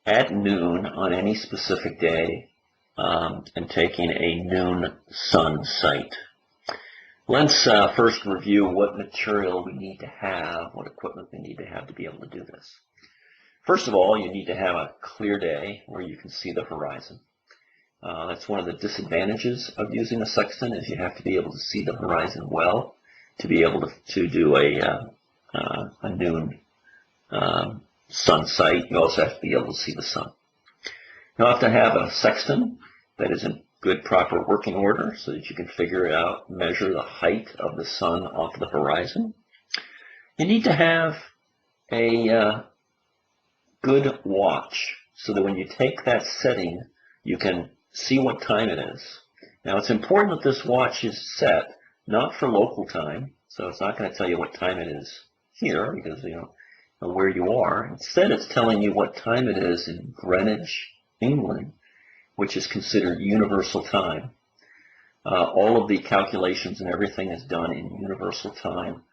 at noon on any specific day and taking a noon sun sight. Let's first review what material we need to have, what equipment we need to have to be able to do this. First of all, you need to have a clear day where you can see the horizon. That's one of the disadvantages of using a sextant, is you have to be able to see the horizon well to be able to do a noon sun sight. You also have to be able to see the sun. You'll have to have a sextant that is in good, proper working order so that you can figure out, measure the height of the sun off the horizon. You need to have a good watch so that when you take that setting, you can see what time it is. Now, it's important that this watch is set not for local time, so it's not going to tell you what time it is here because you know where you are. Instead, it's telling you what time it is in Greenwich, England, which is considered universal time. All of the calculations and everything is done in universal time,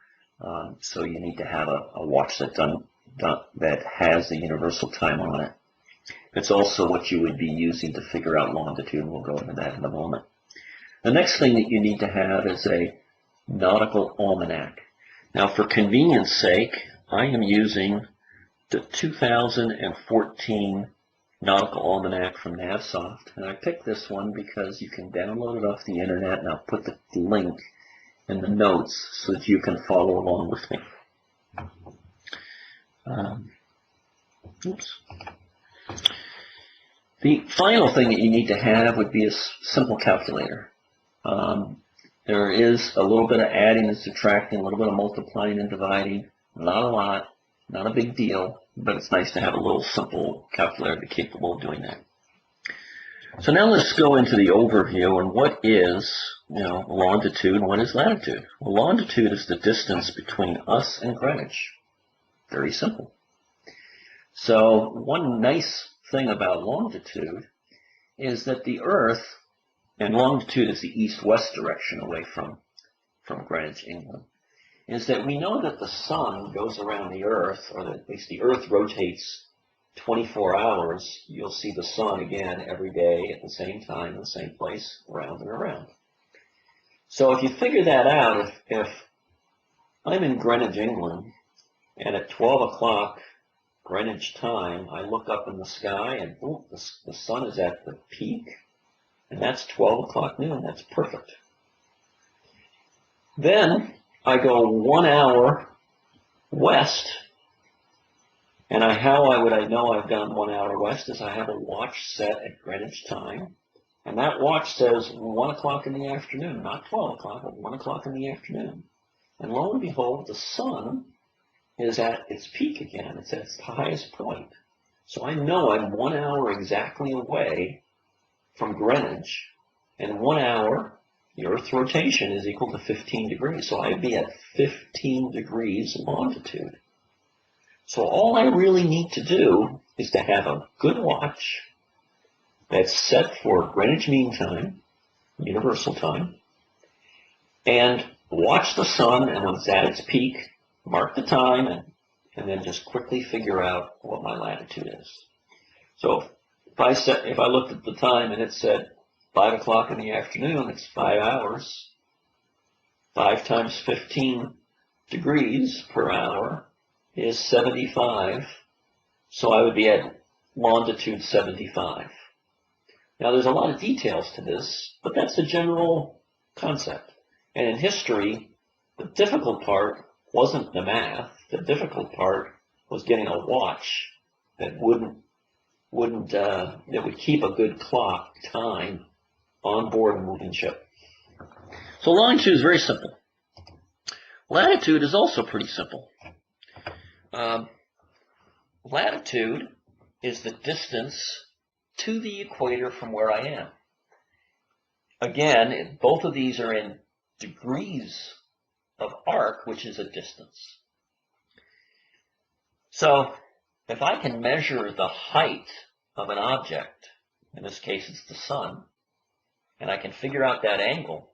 so you need to have a watch that has the universal time on it. It's also what you would be using to figure out longitude, and we'll go into that in a moment. The next thing that you need to have is a nautical almanac. Now, for convenience sake, I am using the 2014 Nautical Almanac from NavSoft, and I picked this one because you can download it off the internet, and I'll put the link in the notes so that you can follow along with me. The final thing that you need to have would be a simple calculator. There is a little bit of adding and subtracting, a little bit of multiplying and dividing, not a lot, not a big deal, but it's nice to have a little simple calculator to be capable of doing that. So now let's go into the overview and what is, longitude and what is latitude. Well, longitude is the distance between us and Greenwich. Very simple. So one nice thing about longitude is that the Earth, and longitude is the east-west direction away from Greenwich, England, is that we know that the sun goes around the Earth, or at least the Earth rotates 24 hours. You'll see the sun again every day at the same time, in the same place, around and around. So if you figure that out, if I'm in Greenwich, England, and at 12 o'clock Greenwich time, I look up in the sky and boom, the sun is at the peak, and that's 12 o'clock noon. That's perfect. Then I go 1 hour west, and how would I know I've gone 1 hour west is I have a watch set at Greenwich time, and that watch says 1 o'clock in the afternoon, not 12 o'clock, but 1 o'clock in the afternoon. And lo and behold, the sun is at its peak again. It's at its highest point. So I know I'm 1 hour exactly away from Greenwich, and 1 hour, the Earth's rotation is equal to 15 degrees. So I'd be at 15 degrees longitude. So all I really need to do is to have a good watch that's set for Greenwich Mean Time, universal time, and watch the sun, and when it's at its peak, mark the time, and then just quickly figure out what my latitude is. So if I looked at the time and it said 5 o'clock in the afternoon, it's 5 hours. 5 times 15 degrees per hour is 75. So I would be at longitude 75. Now there's a lot of details to this, but that's the general concept. And in history, the difficult part wasn't the math. The difficult part was getting a watch that that would keep a good clock time on board a moving ship. So longitude is very simple. Latitude is also pretty simple. Latitude is the distance to the equator from where I am. Again, both of these are in degrees of arc, which is a distance. So if I can measure the height of an object, in this case it's the sun, and I can figure out that angle,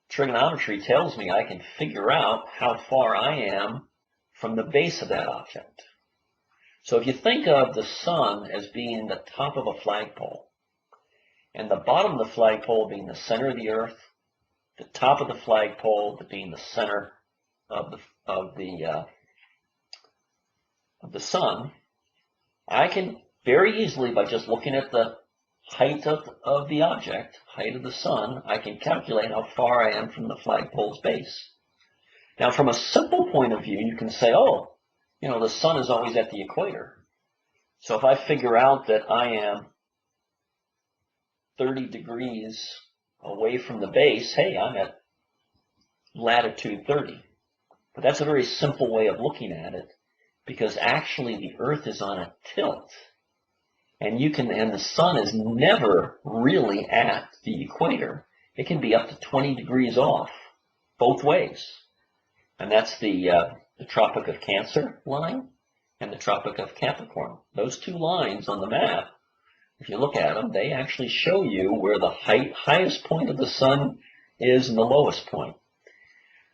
trigonometry tells me I can figure out how far I am from the base of that object. So if you think of the sun as being the top of a flagpole, and the bottom of the flagpole being the center of the earth, the top of the flagpole being the center of the sun, I can very easily, by just looking at the height of the object, height of the sun, I can calculate how far I am from the flagpole's base. Now, from a simple point of view, you can say, oh, you know, the sun is always at the equator. So if I figure out that I am 30 degrees away from the base, hey, I'm at latitude 30. But that's a very simple way of looking at it, because actually the Earth is on a tilt. And the sun is never really at the equator. It can be up to 20 degrees off, both ways. And that's the Tropic of Cancer line and the Tropic of Capricorn. Those two lines on the map, if you look at them, they actually show you where the highest point of the sun is and the lowest point.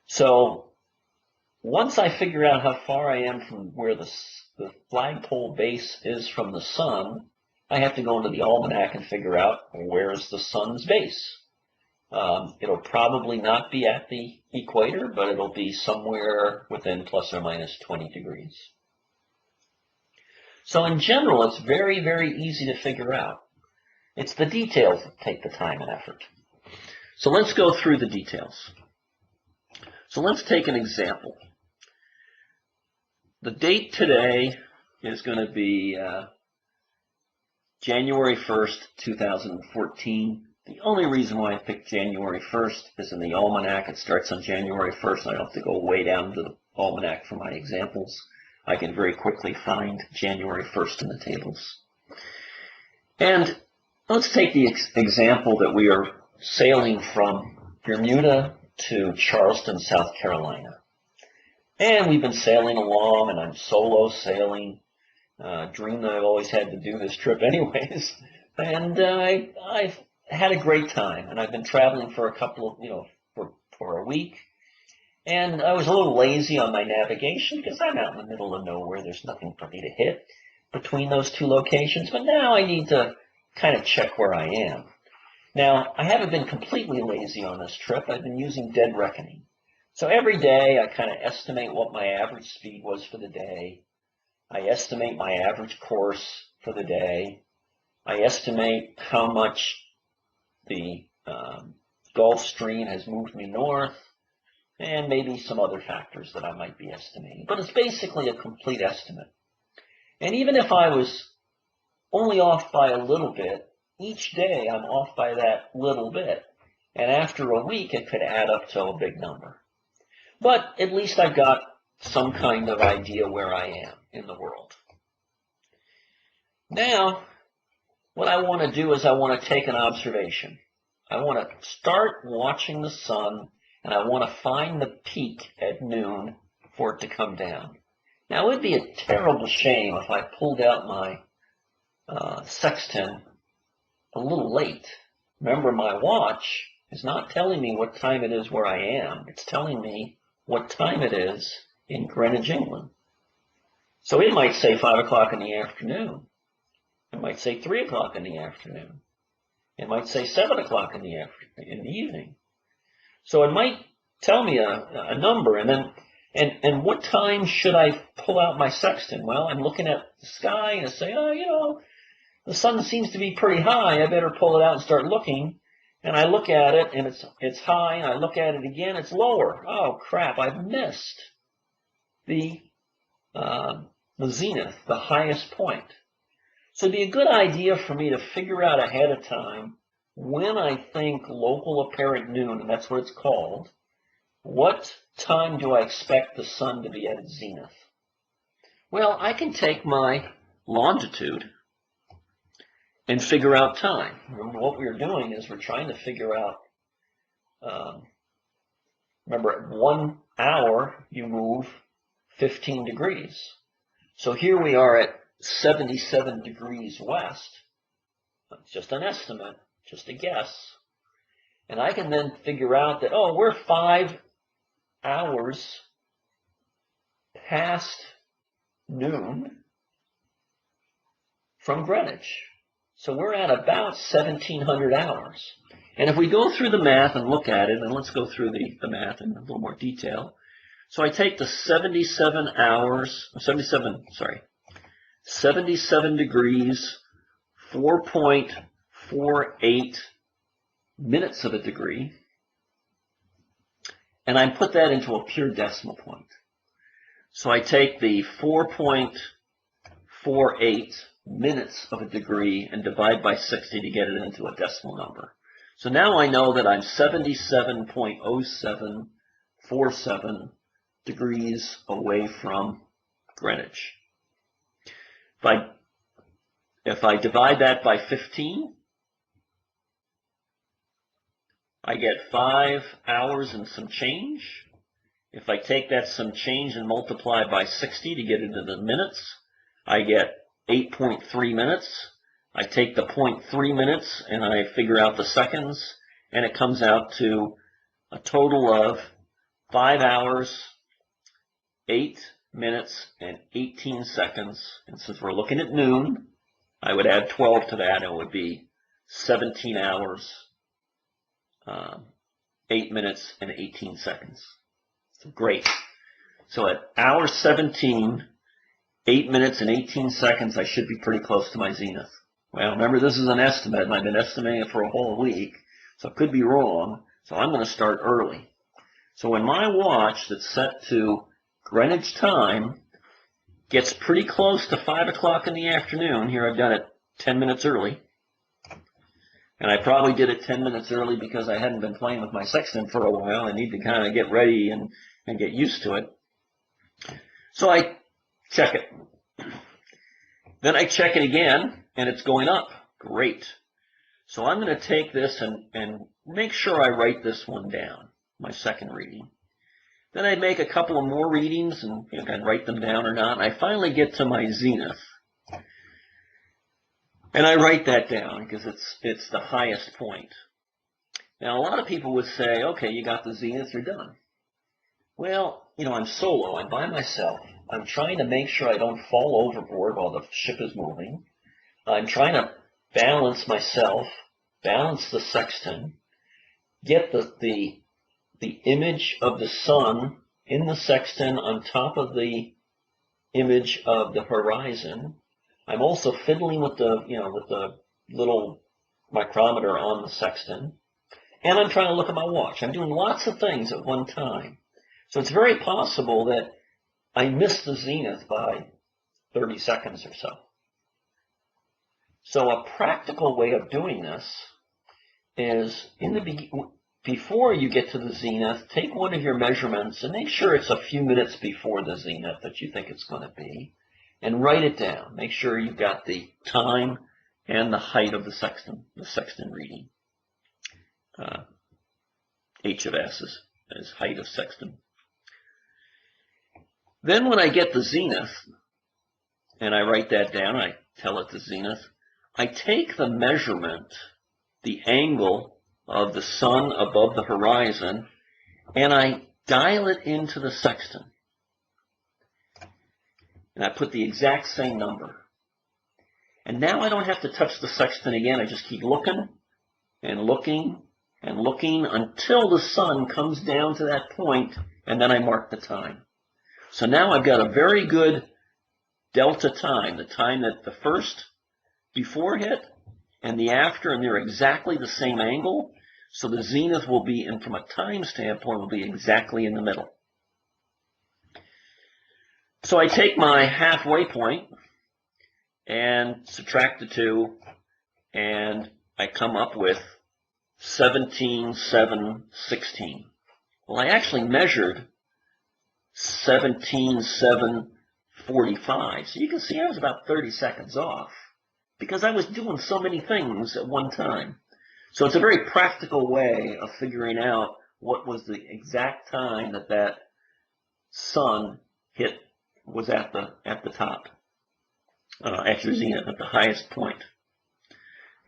So once I figure out how far I am from where the flagpole base is from the sun, I have to go into the almanac and figure out where's the sun's base. It'll probably not be at the equator, but it'll be somewhere within plus or minus 20 degrees. So in general, it's very, very easy to figure out. It's the details that take the time and effort. So let's go through the details. So let's take an example. The date today is going to be January 1st, 2014. The only reason why I picked January 1st is in the almanac. It starts on January 1st. I don't have to go way down to the almanac for my examples. I can very quickly find January 1st in the tables. And let's take the example that we are sailing from Bermuda to Charleston, South Carolina. And we've been sailing along, and I'm solo sailing. Dream that I've always had to do this trip anyways. And I've had a great time, and I've been traveling for a couple of, for a week. And I was a little lazy on my navigation because I'm out in the middle of nowhere. There's nothing for me to hit between those two locations. But now I need to kind of check where I am. Now, I haven't been completely lazy on this trip. I've been using dead reckoning. So every day I kind of estimate what my average speed was for the day. I estimate my average course for the day. I estimate how much the Gulf Stream has moved me north, and maybe some other factors that I might be estimating. But it's basically a complete estimate. And even if I was only off by a little bit, each day I'm off by that little bit. And after a week, it could add up to a big number. But at least I've got some kind of idea where I am in the world. Now, what I want to do is I want to take an observation. I want to start watching the sun, and I want to find the peak at noon for it to come down. Now, it would be a terrible shame if I pulled out my Sexton a little late. Remember, my watch is not telling me what time it is where I am. It's telling me what time it is in Greenwich, England. So it might say 5 o'clock in the afternoon. It might say 3 o'clock in the afternoon. It might say 7 o'clock in the evening. So it might tell me a number, and then and what time should I pull out my sextant? Well, I'm looking at the sky and I say, oh, the sun seems to be pretty high. I better pull it out and start looking. And I look at it, and it's high, and I look at it again, it's lower. Oh, crap, I've missed the zenith, the highest point. So it'd be a good idea for me to figure out ahead of time when I think local apparent noon, and that's what it's called, what time do I expect the sun to be at its zenith? Well, I can take my longitude and figure out time. Remember, what we're doing is we're trying to figure out, remember, at 1 hour, you move 15 degrees. So here we are at 77 degrees west. It's just an estimate, just a guess. And I can then figure out that, we're 5 hours past noon. from Greenwich. So we're at about 1,700 hours. And if we go through the math and look at it, and let's go through the math in a little more detail. So I take the 77 degrees, 4.48 minutes of a degree, and I put that into a pure decimal point. So I take the 4.48 minutes of a degree and divide by 60 to get it into a decimal number. So now I know that I'm 77.0747 degrees away from Greenwich. If I divide that by 15, I get 5 hours and some change. If I take that some change and multiply by 60 to get into the minutes, I get 8.3 minutes. I take the 0.3 minutes and I figure out the seconds, and it comes out to a total of 5 hours, 8 minutes, and 18 seconds. And since we're looking at noon, I would add 12 to that, and it would be 17 hours, 8 minutes, and 18 seconds. So great. So at hour 17, 8 minutes and 18 seconds, I should be pretty close to my zenith. Well, remember, this is an estimate, and I've been estimating it for a whole week, so it could be wrong. So I'm going to start early. So when my watch that's set to Greenwich time gets pretty close to 5 o'clock in the afternoon, here I've done it 10 minutes early, and I probably did it 10 minutes early because I hadn't been playing with my sextant for a while. I need to kind of get ready and get used to it. So I check it. Then I check it again, and it's going up. Great. So I'm going to take this and make sure I write this one down, my second reading. Then I make a couple of more readings, and I can write them down or not. And I finally get to my zenith. And I write that down because it's the highest point. Now, a lot of people would say, okay, you got the zenith, you're done. Well, I'm solo. I'm by myself. I'm trying to make sure I don't fall overboard while the ship is moving. I'm trying to balance myself, balance the sextant, get the image of the sun in the sextant on top of the image of the horizon. I'm also fiddling with the little micrometer on the sextant, and I'm trying to look at my watch. I'm doing lots of things at one time. So it's very possible that I missed the zenith by 30 seconds or so. So a practical way of doing this is before you get to the zenith, take one of your measurements and make sure it's a few minutes before the zenith that you think it's going to be, and write it down. Make sure you've got the time and the height of the sextant reading. H of S is height of sextant. Then when I get the zenith, and I write that down, I tell it the zenith, I take the measurement, the angle of the sun above the horizon, and I dial it into the sextant. And I put the exact same number. And now I don't have to touch the sextant again. I just keep looking and looking and looking until the sun comes down to that point, and then I mark the time. So now I've got a very good delta time, the time that the first before hit and the after, and they're exactly the same angle. So the zenith will be, and from a time standpoint, will be exactly in the middle. So I take my halfway point and subtract the two, and I come up with 17,716. Well, I actually measured 17,745. So you can see I was about 30 seconds off because I was doing so many things at one time. So it's a very practical way of figuring out what was the exact time that sun hit, was at the top, at your zenith, at the highest point.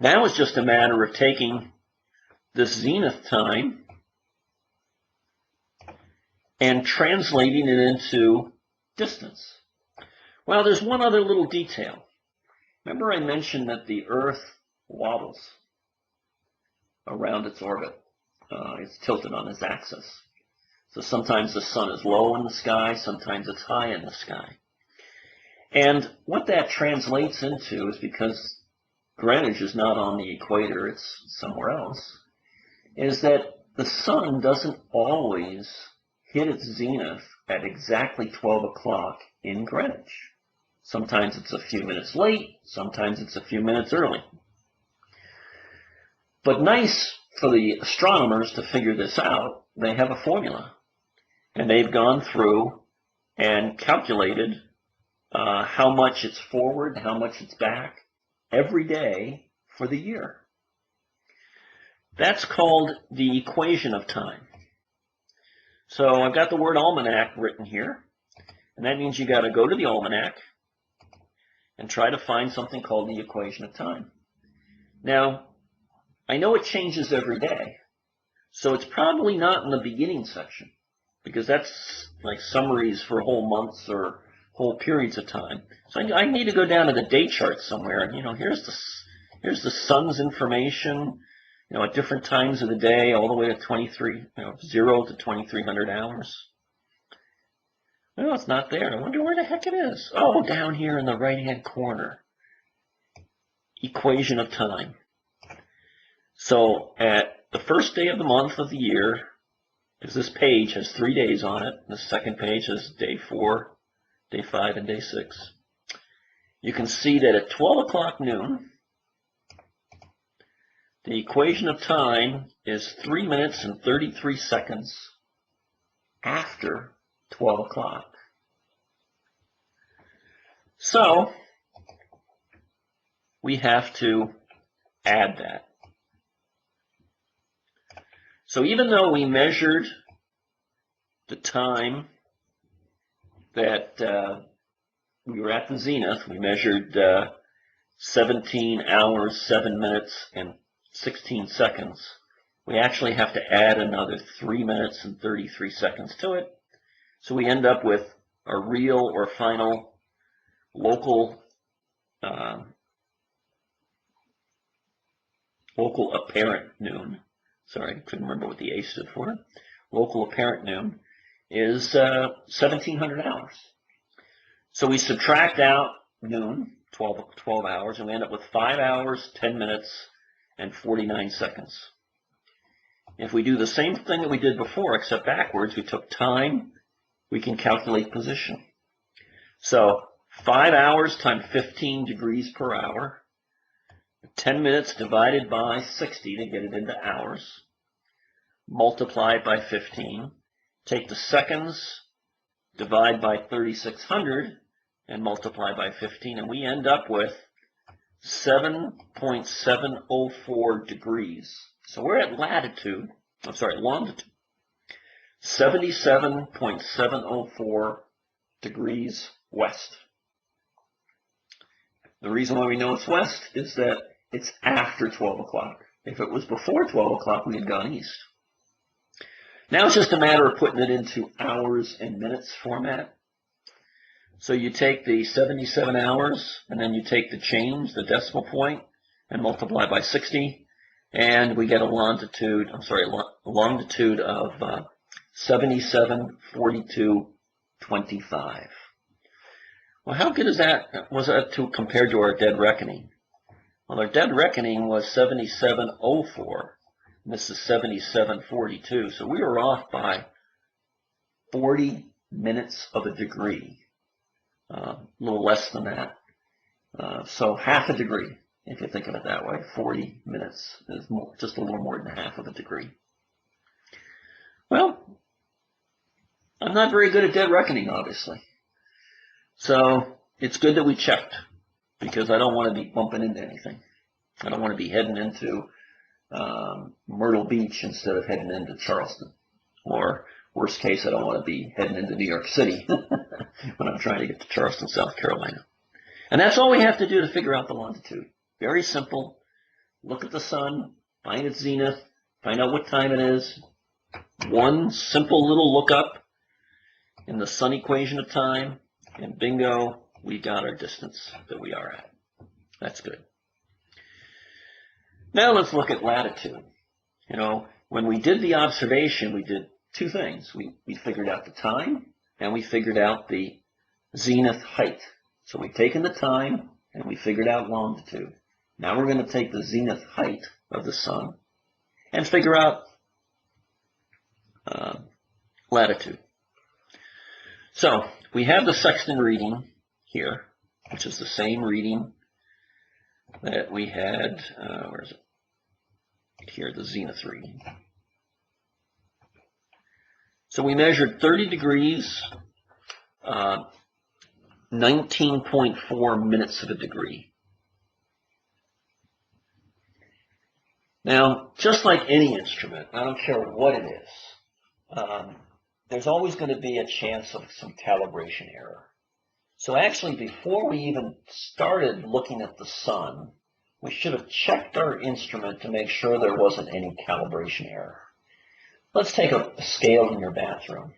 Now it's just a matter of taking this zenith time and translating it into distance. Well, there's one other little detail. Remember I mentioned that the Earth wobbles around its orbit. It's tilted on its axis. So sometimes the sun is low in the sky, sometimes it's high in the sky. And what that translates into is, because Greenwich is not on the equator, it's somewhere else, is that the sun doesn't always hit its zenith at exactly 12 o'clock in Greenwich. Sometimes it's a few minutes late, sometimes it's a few minutes early. But nice for the astronomers to figure this out, they have a formula. And they've gone through and calculated how much it's forward, how much it's back every day for the year. That's called the equation of time. So I've got the word almanac written here, and that means you got to go to the almanac and try to find something called the equation of time. Now, I know it changes every day, so it's probably not in the beginning section, because that's like summaries for whole months or whole periods of time. So I need to go down to the date chart somewhere, and here's the sun's information, at different times of the day, all the way to 0 to 2300 hours. Well, it's not there. I wonder where the heck it is. Oh, down here in the right-hand corner. Equation of time. So at the first day of the month of the year, because this page has 3 days on it, the second page has day 4, day 5, and day 6. You can see that at 12 o'clock noon, the equation of time is 3 minutes and 33 seconds after 12 o'clock. So we have to add that. So even though we measured the time that we were at the zenith, we measured 17 hours, 7 minutes, and 16 seconds, we actually have to add another 3 minutes and 33 seconds to it. So we end up with a real or final local apparent noon. Sorry, couldn't remember what the A stood for. Local apparent noon is 1700 hours. So we subtract out noon, 12 hours, and we end up with 5 hours, 10 minutes, and 49 seconds. If we do the same thing that we did before, except backwards, we took time, we can calculate position. So 5 hours times 15 degrees per hour, 10 minutes divided by 60 to get it into hours, multiply it by 15, take the seconds, divide by 3600, and multiply by 15, and we end up with 7.704 degrees. So we're at longitude, 77.704 degrees west. The reason why we know it's west is that it's after 12 o'clock. If it was before 12 o'clock, we had gone east. Now it's just a matter of putting it into hours and minutes format. So you take the 77 hours, and then you take the change, the decimal point, and multiply by 60, and we get a longitude of 7742.25. Well, how good was that compared to our dead reckoning? Well, our dead reckoning was 7704, and this is 7742, so we were off by 40 minutes of a degree. A little less than that. So half a degree, if you think of it that way. 40 minutes is just a little more than half of a degree. Well, I'm not very good at dead reckoning, obviously. So it's good that we checked, because I don't want to be bumping into anything. I don't want to be heading into Myrtle Beach instead of heading into Charleston. Or worst case, I don't want to be heading into New York City when I'm trying to get to Charleston, South Carolina. And that's all we have to do to figure out the longitude. Very simple. Look at the sun, find its zenith, find out what time it is. One simple little lookup in the sun equation of time, and bingo, we got our distance that we are at. That's good. Now let's look at latitude. You know, when we did the observation, we did two things. We figured out the time, and we figured out the zenith height. So we've taken the time, and we figured out longitude. Now we're going to take the zenith height of the sun and figure out latitude. So we have the Sexton reading here, which is the same reading that we had, where is it? Here, the zenith reading. So we measured 30 degrees, 19.4 minutes of a degree. Now, just like any instrument, I don't care what it is, there's always going to be a chance of some calibration error. So actually, before we even started looking at the sun, we should have checked our instrument to make sure there wasn't any calibration error. Let's take a scale in your bathroom.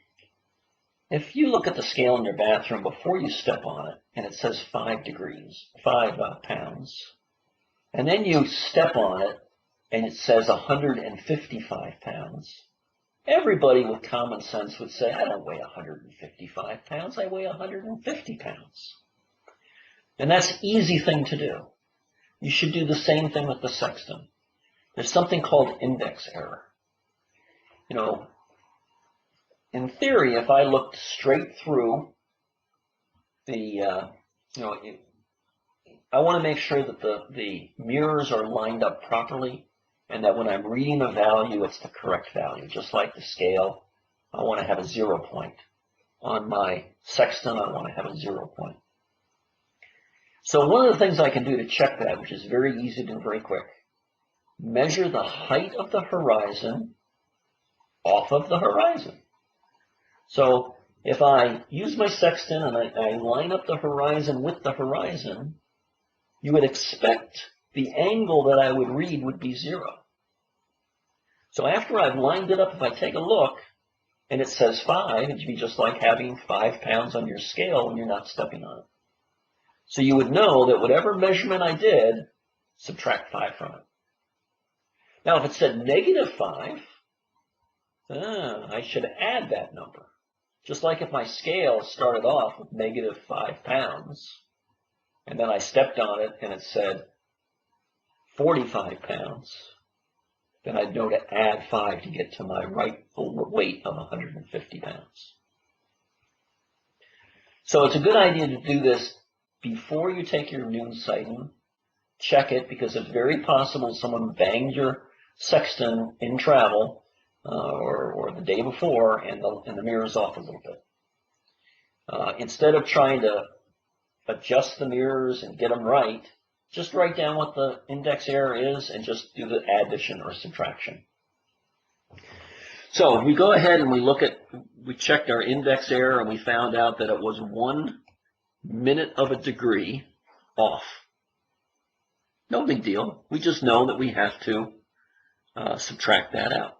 If you look at the scale in your bathroom before you step on it, and it says 5 pounds, and then you step on it, and it says 155 pounds, everybody with common sense would say, I don't weigh 155 pounds, I weigh 150 pounds. And that's an easy thing to do. You should do the same thing with the sextant. There's something called index error. You know, in theory, if I looked straight through the, I want to make sure that the mirrors are lined up properly and that when I'm reading a value, it's the correct value. Just like the scale, I want to have a 0 point. On my sextant, I want to have a 0 point. So one of the things I can do to check that, which is very easy to do very quick, measure the height of the horizon off of the horizon. So if I use my sextant and I line up the horizon with the horizon, you would expect the angle that I would read would be 0. So after I've lined it up, if I take a look and it says 5, it'd be just like having 5 pounds on your scale when you're not stepping on it. So you would know that whatever measurement I did, subtract 5 from it. Now, if it said -5, I should add that number. Just like if my scale started off with -5 pounds, and then I stepped on it and it said 45 pounds, then I'd know to add 5 to get to my rightful weight of 150 pounds. So it's a good idea to do this before you take your noon sighting. Check it, because it's very possible someone banged your sextant in travel or the day before, and the mirror's off a little bit. Instead of trying to adjust the mirrors and get them right, just write down what the index error is and just do the addition or subtraction. So we go ahead and we checked our index error, and we found out that it was 1 minute of a degree off. No big deal. We just know that we have to subtract that out.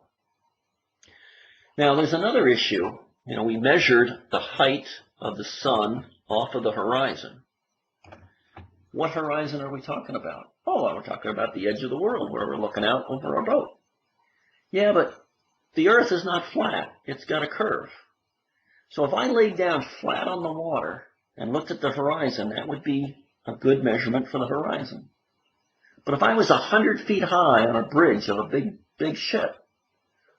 Now there's another issue. You know, we measured the height of the sun off of the horizon. What horizon are we talking about? Oh, well, we're talking about the edge of the world where we're looking out over our boat. Yeah, but the Earth is not flat. It's got a curve. So if I laid down flat on the water and looked at the horizon, that would be a good measurement for the horizon. But if I was 100 feet high on a bridge of a big ship,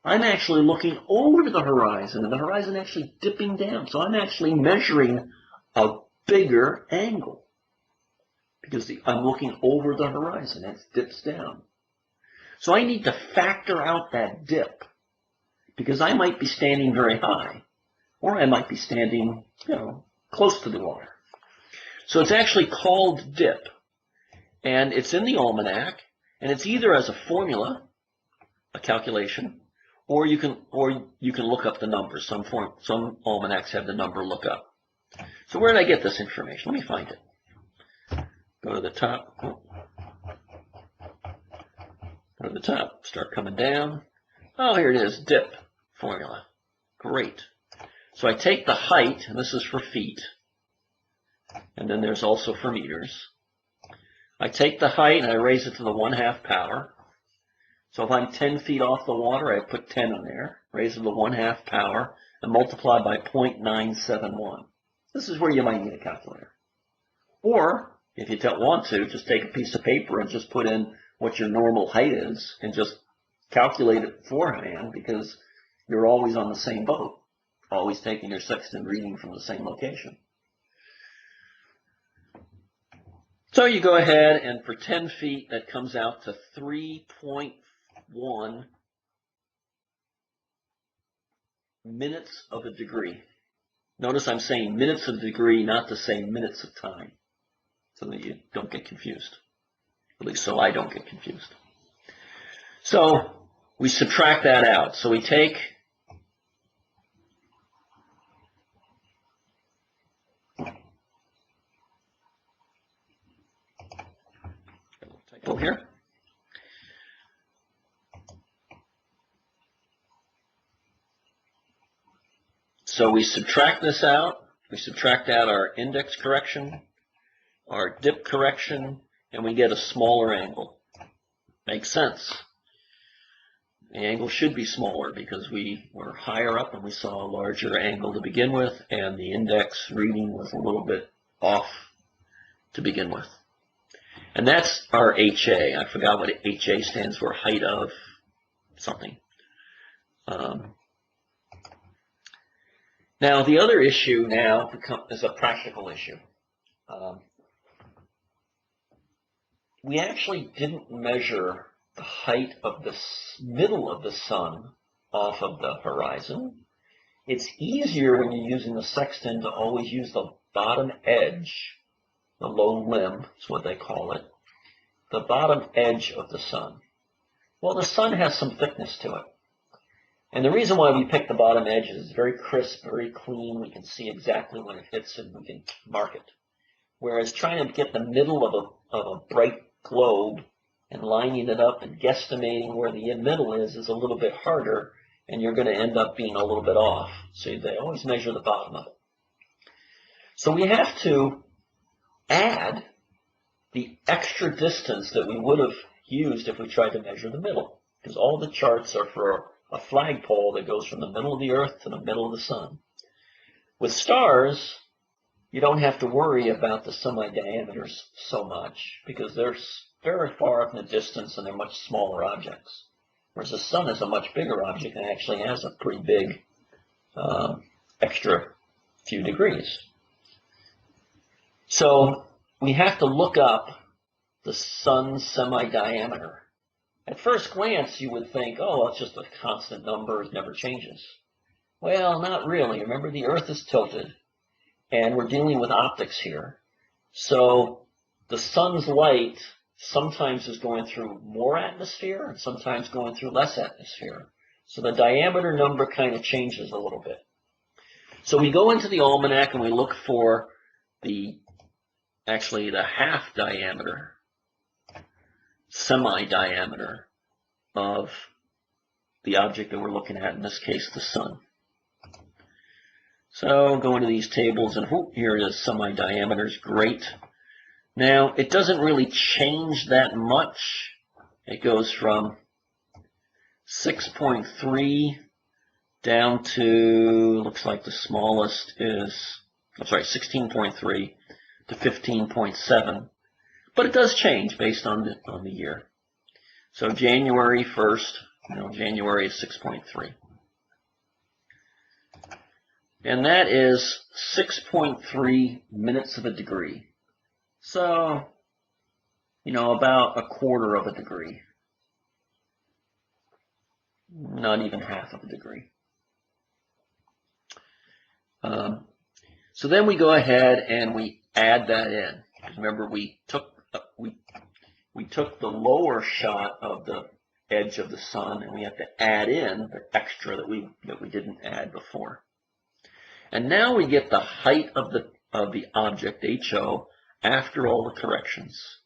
I'm actually looking over the horizon, and the horizon actually dipping down. So I'm actually measuring a bigger angle because I'm looking over the horizon. It dips down. So I need to factor out that dip because I might be standing very high, or I might be standing, close to the water. So it's actually called dip, and it's in the almanac, and it's either as a formula, a calculation, or you can look up the numbers. Some almanacs have the number look up. So where did I get this information? Let me find it. Go to the top. Go to the top. Start coming down. Oh, here it is. Dip formula. Great. So I take the height, and this is for feet, and then there's also for meters. I take the height and I raise it to the 1/2 power. So if I'm 10 feet off the water, I put 10 in there, raise it to the 1/2 power, and multiply by 0.971. This is where you might need a calculator. Or, if you don't want to, just take a piece of paper and just put in what your normal height is and just calculate it beforehand, because you're always on the same boat, always taking your sextant reading from the same location. So you go ahead, and for 10 feet, that comes out to 3.1 minutes of a degree. Notice I'm saying minutes of a degree, not to say minutes of time, so that you don't get confused. At least so I don't get confused. So we subtract that out. So we take here. So we subtract this out. We subtract out our index correction, our dip correction, and we get a smaller angle. Makes sense. The angle should be smaller because we were higher up and we saw a larger angle to begin with, and the index reading was a little bit off to begin with. And that's our HA. I forgot what HA stands for, height of something. Now, the other issue now is a practical issue. We actually didn't measure the height of the middle of the sun off of the horizon. It's easier when you're using the sextant to always use the bottom edge, the low limb is what they call it, the bottom edge of the sun. Well, the sun has some thickness to it. And the reason why we pick the bottom edge is it's very crisp, very clean. We can see exactly when it hits and we can mark it. Whereas trying to get the middle of a bright globe and lining it up and guesstimating where the middle is a little bit harder, and you're going to end up being a little bit off. So they always measure the bottom of it. So we have to add the extra distance that we would have used if we tried to measure the middle, because all the charts are for a flagpole that goes from the middle of the earth to the middle of the sun. With stars, you don't have to worry about the semi-diameters so much, because they're very far up in the distance and they're much smaller objects. Whereas the sun is a much bigger object and actually has a pretty big extra few degrees. So we have to look up the sun's semi-diameter. At first glance, you would think, oh, it's just a constant number, it never changes. Well, not really. Remember, the Earth is tilted, and we're dealing with optics here. So the sun's light sometimes is going through more atmosphere and sometimes going through less atmosphere. So the diameter number kind of changes a little bit. So we go into the almanac and we look for the half diameter, semi-diameter of the object that we're looking at, in this case, the sun. So go into these tables, and here it is, semi-diameters, great. Now, it doesn't really change that much. It goes from 6.3 down to, looks like the smallest is, 16.3 to 15.7. But it does change based on the year. So January 1st, January is 6.3. And that is 6.3 minutes of a degree. So, about a quarter of a degree. Not even half of a degree. So then we go ahead and we add that in. Remember, we took the lower shot of the edge of the sun, and we have to add in the extra that we didn't add before. And now we get the height of the object, HO, after all the corrections.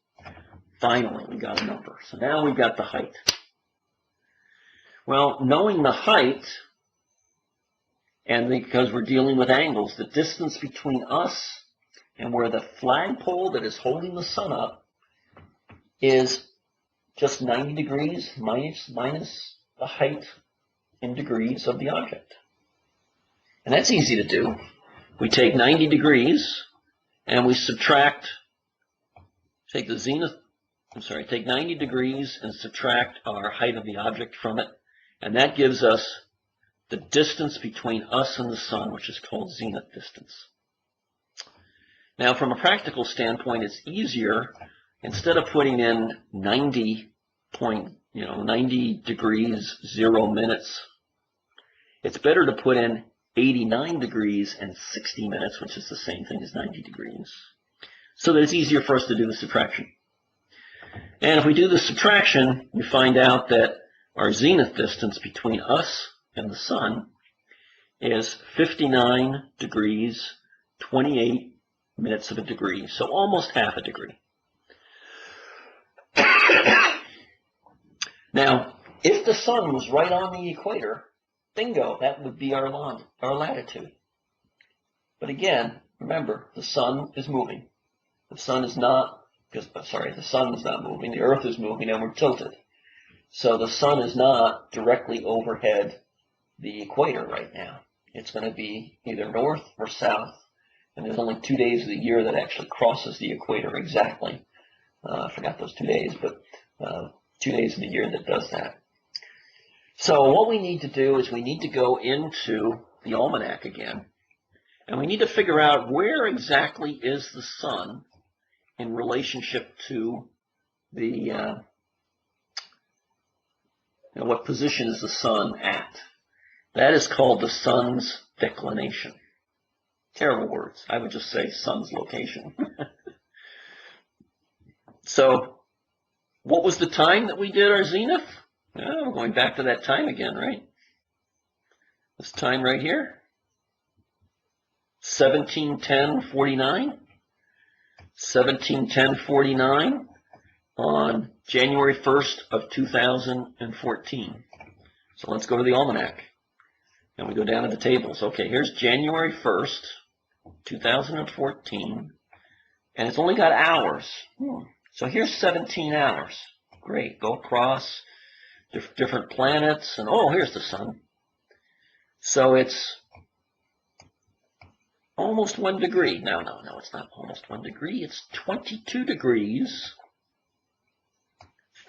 Finally, we got a number. So now we've got the height. Well, knowing the height, and because we're dealing with angles, the distance between us and where the flagpole that is holding the sun up is just 90 degrees minus the height in degrees of the object. And that's easy to do. We take 90 degrees and we subtract, take 90 degrees and subtract our height of the object from it, and that gives us the distance between us and the sun, which is called zenith distance. Now, from a practical standpoint, it's easier, instead of putting in 90 degrees, 0 minutes, it's better to put in 89 degrees and 60 minutes, which is the same thing as 90 degrees, so that it's easier for us to do the subtraction. And if we do the subtraction, we find out that our zenith distance between us and the sun is 59 degrees, 28 minutes of a degree, so almost half a degree. Now, if the sun was right on the equator, bingo, that would be our latitude. But again, remember, the sun is moving. The sun is not moving, the earth is moving, and we're tilted. So the sun is not directly overhead the equator right now. It's going to be either north or south, and there's only 2 days of the year that actually crosses the equator exactly. I forgot those 2 days, but 2 days of the year that does that. So what we need to do is we need to go into the almanac again, and we need to figure out where exactly is the sun in relationship to the, what position is the sun at? That is called the sun's declination. Terrible words. I would just say sun's location. So, what was the time that we did our zenith? Well, we're going back to that time again, right? This time right here. 17:10:49. 17:10:49 on January 1st of 2014. So let's go to the almanac. And we go down to the tables. Okay, here's January 1st, 2014. And it's only got hours. So here's 17 hours. Great. Go across different planets. And oh, here's the sun. So it's almost 1 degree. No, it's not almost 1 degree. It's 22 degrees,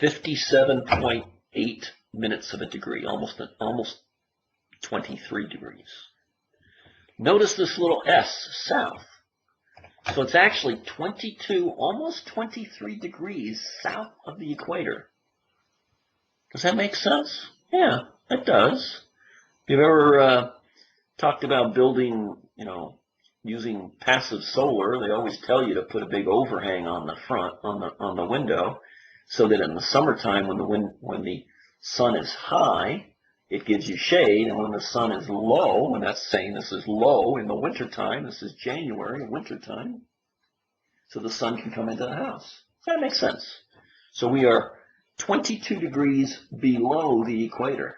57.8 minutes of a degree, almost 23 degrees. Notice this little S, south. So it's actually 22, almost 23 degrees south of the equator. Does that make sense? Yeah, it does. If you've ever talked about building, using passive solar, they always tell you to put a big overhang on the front, on the window, so that in the summertime, when the sun is high, it gives you shade, and when the sun is low, and that's saying this is low in the wintertime, this is January, wintertime, so the sun can come into the house. That makes sense. So we are 22 degrees below the equator.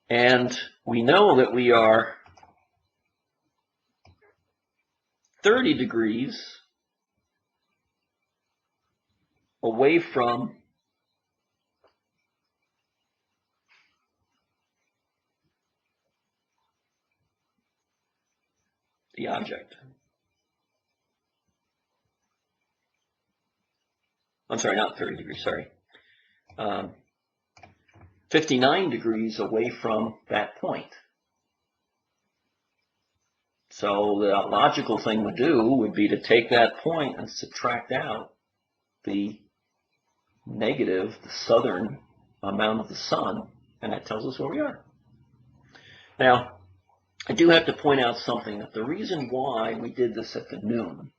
And we know that we are 30 degrees away from the object. I'm sorry, not 30 degrees, sorry. 59 degrees away from that point. So the logical thing to do would be to take that point and subtract out the negative, the southern amount of the sun, and that tells us where we are. Now, I do have to point out something, that the reason why we did this at the noon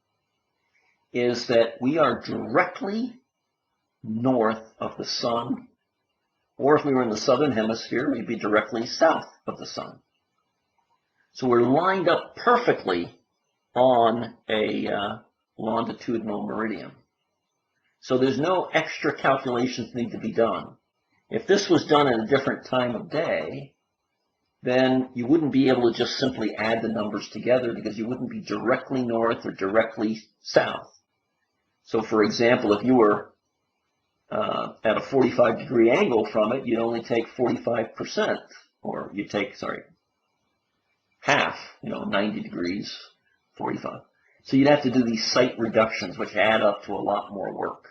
is that we are directly north of the sun, or if we were in the southern hemisphere, we'd be directly south of the sun. So we're lined up perfectly on a longitudinal meridian. So there's no extra calculations need to be done. If this was done at a different time of day, then you wouldn't be able to just simply add the numbers together, because you wouldn't be directly north or directly south. So for example, if you were at a 45-degree angle from it, you'd only take 45%, or you'd take, half, 90 degrees, 45. So you'd have to do these sight reductions, which add up to a lot more work.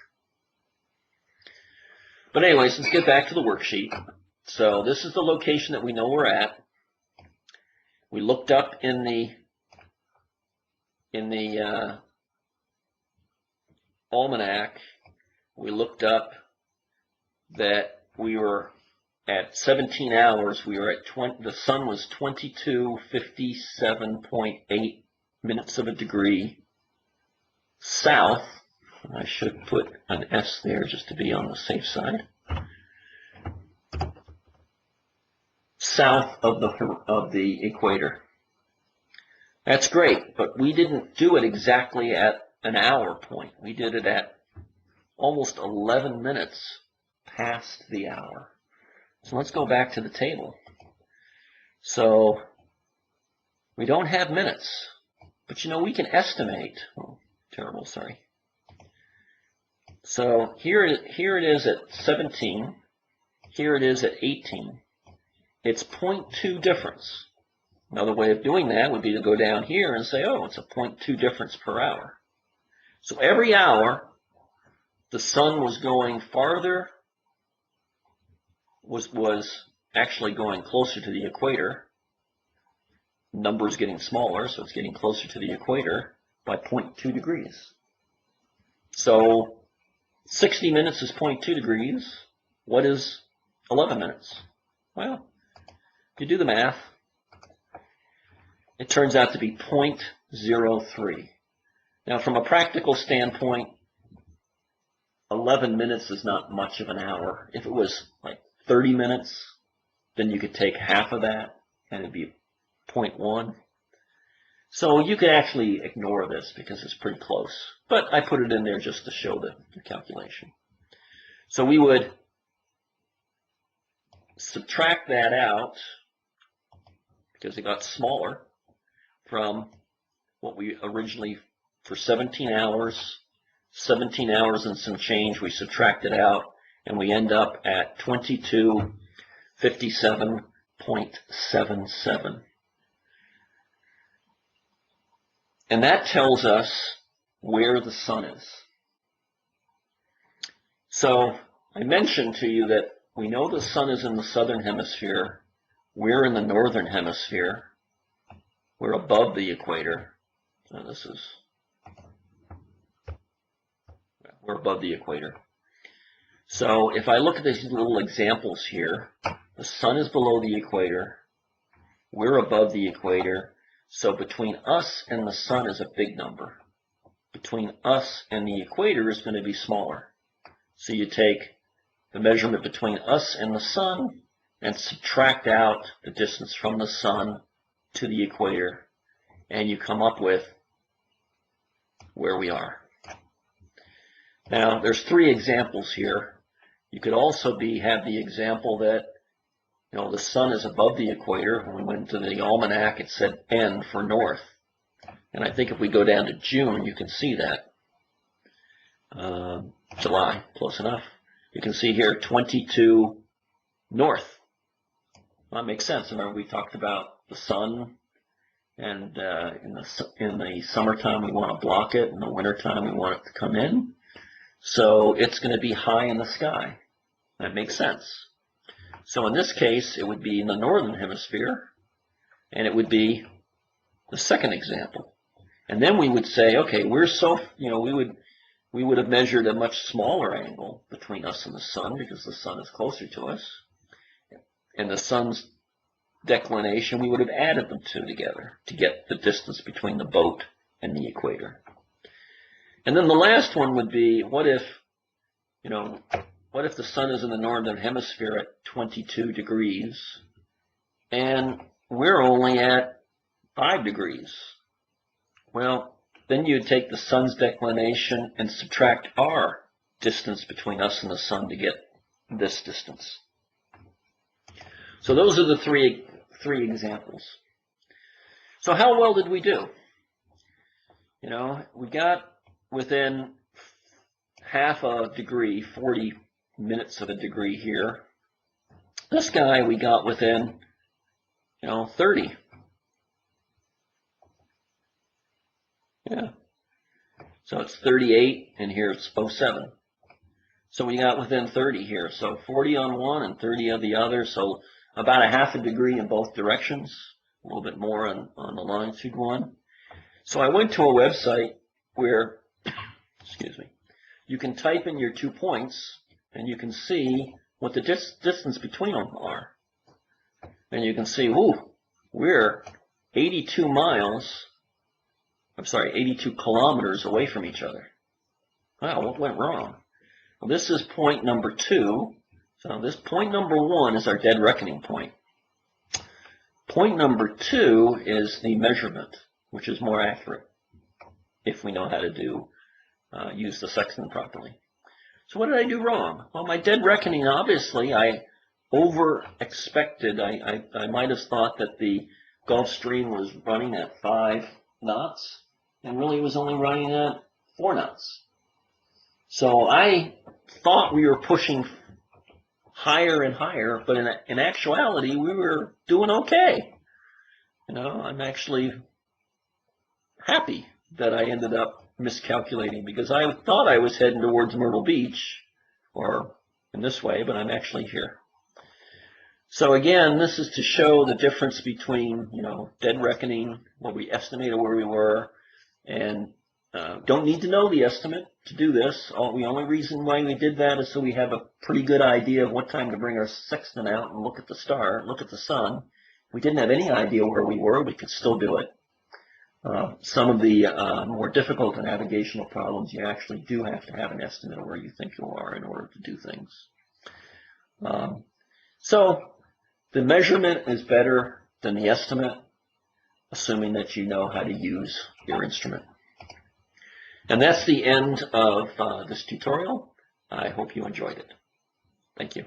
But anyways, let's get back to the worksheet. So this is the location that we know we're at. We looked up in the almanac. We looked up that we were at 17 hours. We were at the sun was 2257.8 minutes of a degree south. I should put an S there just to be on the safe side. South of the equator. That's great, but we didn't do it exactly at an hour point. We did it at almost 11 minutes past the hour. So let's go back to the table. So we don't have minutes, but we can estimate. Oh, terrible, sorry. So here it is at 17. Here it is at 18. It's 0.2 difference. Another way of doing that would be to go down here and say, oh, it's a 0.2 difference per hour. So every hour, the sun was going farther, was actually going closer to the equator. Numbers getting smaller, so it's getting closer to the equator by 0.2 degrees. So 60 minutes is 0.2 degrees. What is 11 minutes? Well, if you do the math, it turns out to be 0.03. Now, from a practical standpoint, 11 minutes is not much of an hour. If it was like 30 minutes, then you could take half of that, and it'd be 0.1. So you could actually ignore this because it's pretty close. But I put it in there just to show the calculation. So we would subtract that out, because it got smaller, from what we originally, for 17 hours and some change, we subtracted out, and we end up at 2257.77. And that tells us where the sun is. So I mentioned to you that we know the sun is in the southern hemisphere. We're in the northern hemisphere. We're above the equator. So we're above the equator. So if I look at these little examples here, the sun is below the equator. We're above the equator. So between us and the sun is a big number. Between us and the equator is going to be smaller. So you take the measurement between us and the sun and subtract out the distance from the sun to the equator, and you come up with where we are. Now, there's 3 examples here. You could also have the example that the sun is above the equator. When we went to the almanac, it said N for north. And I think if we go down to June, you can see that. July, close enough. You can see here 22 north. Well, that makes sense. Remember, we talked about the sun, and in the summertime we want to block it, in the wintertime we want it to come in. So it's going to be high in the sky. That makes sense. So in this case, it would be in the northern hemisphere, and it would be the second example. And then we would say, okay, we would have measured a much smaller angle between us and the sun, because the sun is closer to us. And the sun's declination, we would have added the two together to get the distance between the boat and the equator. And then the last one would be, what if the sun is in the northern hemisphere at 22 degrees and we're only at 5 degrees? Well, then you'd take the sun's declination and subtract our distance between us and the sun to get this distance. So those are the three examples. So how well did we do? We got within half a degree, 40 minutes of a degree here. This guy we got within, 30. Yeah. So it's 38, and here it's 07. So we got within 30 here. So 40 on one and 30 on the other. So about a half a degree in both directions. A little bit more on the longitude one. So I went to a website where, excuse me, you can type in your 2 points, and you can see what the distance between them are. And you can see, ooh, we're 82 kilometers away from each other. Wow, what went wrong? Well, this is point number 2. So this point number 1 is our dead reckoning point. Point number 2 is the measurement, which is more accurate if we know how to use the sextant properly. So what did I do wrong? Well, my dead reckoning, obviously, I over-expected. I might have thought that the Gulf Stream was running at 5 knots, and really it was only running at 4 knots. So I thought we were pushing higher and higher, but in actuality, we were doing okay. I'm actually happy that I ended up miscalculating, because I thought I was heading towards Myrtle Beach, or in this way, but I'm actually here. So again, this is to show the difference between, dead reckoning, what we estimated where we were, and don't need to know the estimate to do this. The only reason why we did that is so we have a pretty good idea of what time to bring our sextant out and look at the star, look at the sun. If we didn't have any idea where we were, we could still do it. Some of the more difficult navigational problems, you actually do have to have an estimate of where you think you are in order to do things. So the measurement is better than the estimate, assuming that you know how to use your instrument. And that's the end of this tutorial. I hope you enjoyed it. Thank you.